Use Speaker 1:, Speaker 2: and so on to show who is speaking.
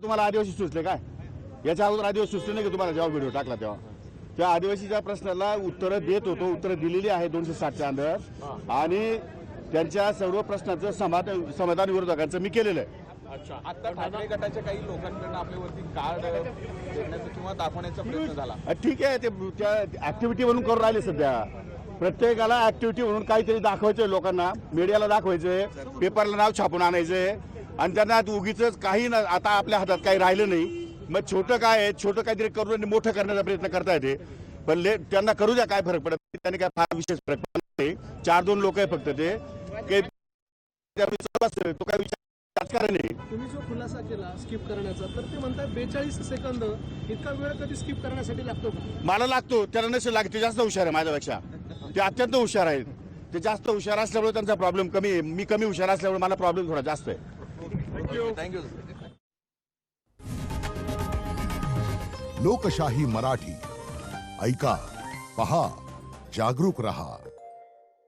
Speaker 1: तुम्हाला आदिवासी सुचले काय? याच्या अगोदर आदिवासी सुचले नाही की तुम्हाला जेव्हा व्हिडिओ टाकला तेव्हा? त्या आदिवासीच्या प्रश्नाला उत्तरं देत होतो, उत्तरं दिलेली आहे 260च्या अंदर, आणि त्यांच्या सर्व प्रश्नाचं समाधान विरोधकांचं मी केलेलं आहे.
Speaker 2: अच्छा, आता ठाकरे गटाच्या काही लोकांकडून आपल्यावरती कार्ड देण्याचा किंवा दाखवण्याचा प्रयत्न झाला.
Speaker 1: ठीक आहे, ते त्या ऍक्टिव्हिटी म्हणून करून राहिले. सध्या प्रत्येकाला ऍक्टिव्हिटी म्हणून काहीतरी दाखवायचंय, लोकांना मीडियाला दाखवायचंय, पेपरला नाव छापून आणायचंय, आणि त्यांना उगीच काही ना, आता आपल्या हातात काही राहिलं नाही. मग छोटं काय आहे, छोटं काहीतरी करून मोठं करण्याचा प्रयत्न करता येते. पण त्यांना करू द्या, काय फरक पडत नाही, त्यांनी काय फार विशेष फरक पडत नाही. 4-2 लोक आहे फक्त, ते तो काय विचार राजकारण आहे.
Speaker 3: तुम्ही जो खुलासा केला स्किप करण्याचा, तर ते म्हणतात 42 सेकंद इतका वेळ कधी स्किप करण्यासाठी लागतो का?
Speaker 1: मला लागतो, त्याला नसेल लागतो. ते जास्त हुशार आहे माझ्यापेक्षा, ते अत्यंत हुशार आहेत. ते जास्त हुशार असल्यामुळे त्यांचा प्रॉब्लेम कमी आहे, मी कमी हुशार असल्यामुळे मला प्रॉब्लेम थोडा जास्त आहे.
Speaker 2: थँक्यू.
Speaker 4: लोकशाही मराठी ऐका, पहा, जागरूक रहा.